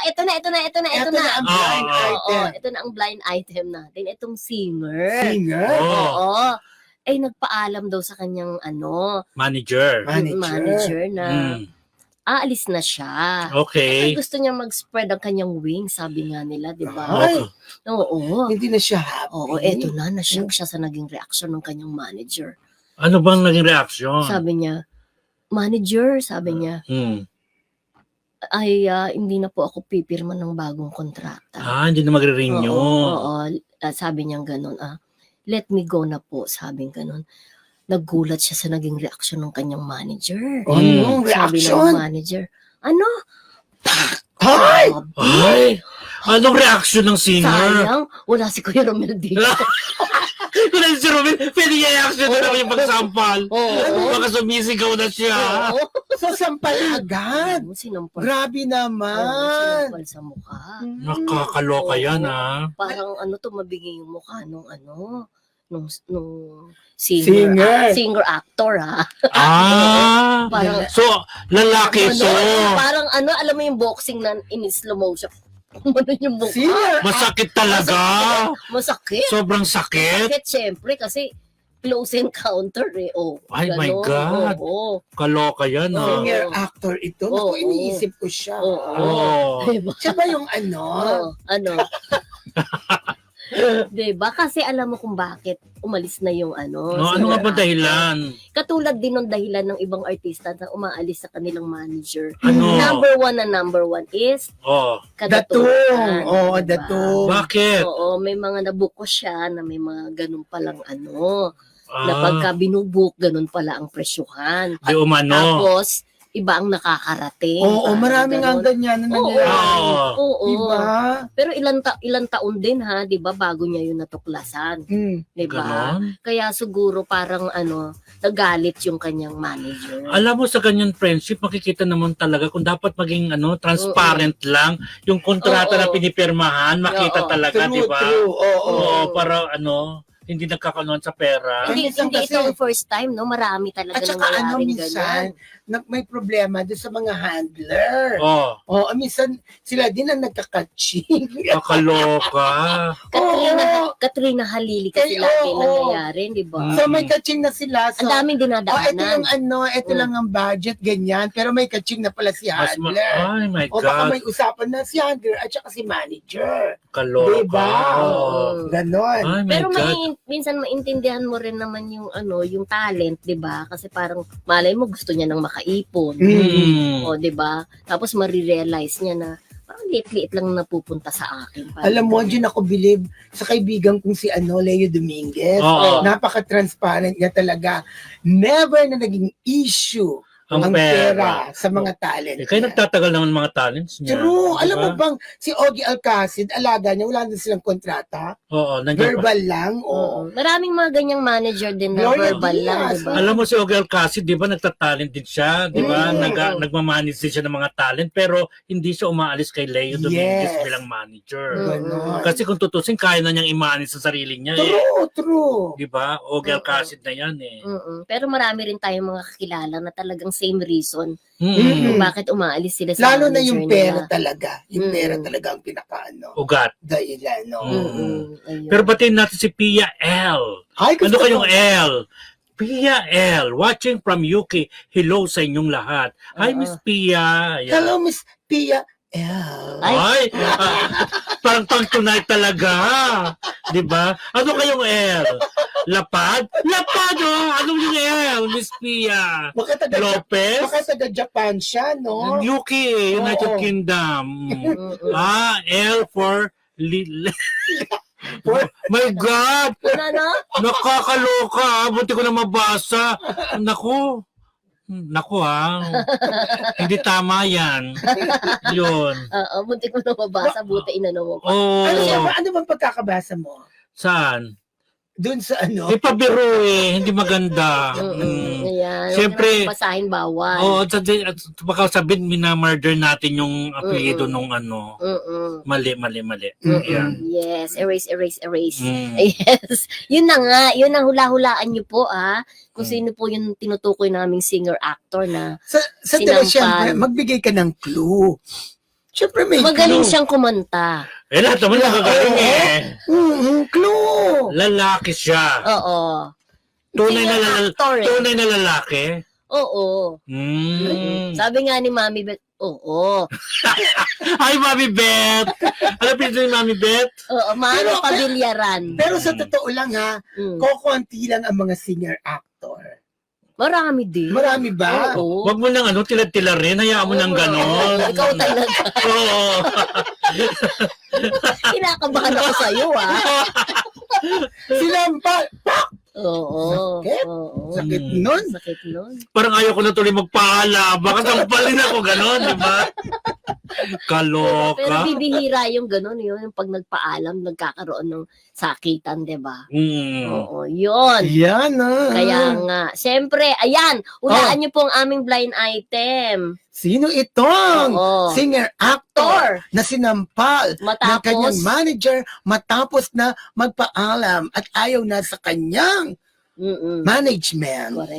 ito na. Ito na ang blind item. Oo, ito na ang blind item natin. Itong singer. Singer? Oo. Ay, nagpaalam daw sa kanyang Manager. manager na aalis na siya. Okay. Kasi gusto niya mag-spread ang kanyang wings, sabi nga nila, di ba? Ay, Oo. hindi na siya happy. Oo, eto na, na-shock siya sa naging reaction ng kanyang manager. Ano bang naging reaksyon? Sabi niya, manager, sabi niya, ay hindi na po ako pipirma ng bagong kontrata. Hindi na magre-renew. Oo, sabi niya ganun, let me go na po, sabi ganun. Nagulat siya sa naging reaksyon ng kanyang manager. Anong Sabi reaction? ng manager, ano? Ay! Ay! Anong reaksyon ng singer? Sayang, wala si Kuya Romel dito. Kung na si Romel, pwede niya reaction na naman yung pagsampal. Oo. Baka sumisigaw na siya. Oo. So, sampal agad. Sinampal. Grabe naman. Sinampal sa mukha. Nakakaloka yan, Parang mabigay yung mukha nung nung singer actor Parang, so, lalaki ito. Parang alam mo yung boxing na in slow motion. Yung mukha. Singer. Masakit talaga. Masakit. Sobrang sakit. Masakit, syempre, kasi close encounter Ay, my ganon. God. Oo. Kaloka yan, Singer actor ito. Naku, Oo. iniisip ko siya. Oo. Diba? Siya ba yung Diba? Kasi alam mo kung bakit umalis na yung Ano singer nga ba actor. dahilan? Katulad din ng dahilan ng ibang artista na umaalis sa kanilang manager. Ano? Number one is Datong. kadatuhan. Oo, diba? datong. Bakit? Oo, may mga nabuko siya na may mga ganun palang na pagka binubuk, ganun pala ang presyuhan. Di umano. Tapos, iba ang nakakarating. Oo, Parang maraming ang ganun. ganyan na Oo. nangyayari. Oo. Diba? Pero ilang taon din di ba, bago niya yung natuklasan. Di ba? Ganon? Kaya siguro parang nagalit yung kanyang manager. Alam mo, sa ganyan friendship, makikita naman talaga kung dapat maging transparent lang. Yung kontrata na pinipirmahan, makita Oo. talaga, di ba? True. Oo. Oo, para hindi nagkakaroon sa pera. Hindi Minsan ito kasi- ang first time, no? Marami talaga At saka nangyayaring minsan, ganun. may problema doon sa mga handler. Oh, Minsan, sila din ang nagkakatching. kakaloka. Katrina Halili kasi Ay, lagi oo. nangyayari, di ba? So, may catching na sila. So, Ang daming ito dinadaanan. yung ito lang ang budget, ganyan. Pero may catching na pala si handler. Ay, my O baka God. may usapan na si handler at saka si manager. Kaloka. Diba? Oo. Ganon. Ay, my Pero God. minsan maintindihan mo rin naman yung yung talent, 'di ba? Kasi parang malay mo gusto niya nang makaipon. O 'di ba? Tapos marirealize niya na parang liit-liit lang napupunta sa akin. Parang Alam mo, ganun. dyan ako believe sa kaibigan kong si Leo Dominguez. Oo. Napaka-transparent niya talaga. Never na naging issue ang pera sa mga talent. Kaya niya. nagtatagal naman mga talents niya. True. Diba? Alam mo bang si Ogie Alcacid, alaga niya, wala na silang kontrata? Oo, nandiyan pa. Verbal lang? Oo. Maraming mga ganyang manager din na Gloria verbal lang, Diaz. 'di ba? Alam mo si Ogie Alcacid, di ba nagtatalent din siya, di ba? Mm. Nagmamanage din siya ng mga talent, pero hindi siya umaalis kay Leo Dominguez Yes. bilang manager. Ganon. Kasi kung tutusin, kaya na niyang i-manage sa sarili niya eh. True. Di ba? Ogie Oo. Alcacid na yan eh. Pero marami rin tayong mga kakilala na talagang same reason Mm. kung bakit umaalis sila sa Lalo na manager yung pera nila. talaga. Yung pera Mm. talaga ang pinakaano. Ugat. Dahilan, no? Mm. Ayun. Pero batiin natin si Pia L. Ay, Ano gusto kayong ko. L? Pia L. Watching from UK. Hello sa inyong lahat. Hi, Miss Pia. Ayan. Hello, Miss Pia L. Ay, parang pang-tunay talaga. Di ba? Ano kayong L? Lapad? Lapad, oh! Anong yung L, Miss Pia? Baka Lopez? taga Japan siya, no? UK, United Oo. Kingdom. Mm-mm. L for... My God! Ano? Nakakaloka. Buti ko na mabasa. Naku. Hindi tama yan. Yun. Munti ko na mabasa, buti inano mo pa. Oh, Ano bang pagkakabasa mo? saan? Doon sa ano? Eh, pabiro eh. Hindi maganda. Ayan. Siyempre- Basahin bawal. Oo, baka sabihin, minamurder natin yung apelyido nung ano. Mali. Yan. Yes, erase. Mm. Yes. Yun na nga, yun ang hula-hulaan niyo po kung sino po yung tinutukoy naming singer-actor na Sa Sinampal. siyempre, magbigay ka ng clue. Siyempre may Magaling clue. siyang kumanta. Eh, lahat naman nakagaling Clue. Lalaki siya. Oo. Tunay na, Actor eh. tunay na lalaki. Oo. Sabi nga ni Mami Beth, oo. Hi, Mami Beth! Ano pinito ni Mami Beth? Oo, Mami Pero- Pabilyaran. Pero sa totoo lang ha, kokonti lang ang mga senior actor. Marami din. Marami ba? Oo. Wag mo nang tilad-tila rin. Hayaan mo nang ganon. Ikaw talaga. Oo. Kinakabahan ako sa'yo, ah. Sinampal! Oo. Sakit. Oo. Sakit nun. Sakit nun. Parang ayaw ko na tuloy magpaalam. Baka sampalin ako ganon, di ba? Pero Kaloka. bibihira yung gano'n, yun. Yung pag nagpaalam, nagkakaroon ng sakitan, di ba? Oo, yun. Yan Kaya nga, siyempre, ayan, ulaan niyo po ang aming blind item. Sino itong Oo. singer-actor na sinampal ng Matapos, kanyang manager matapos na magpaalam at ayaw na sa kanyang mm-mm. management? Correct.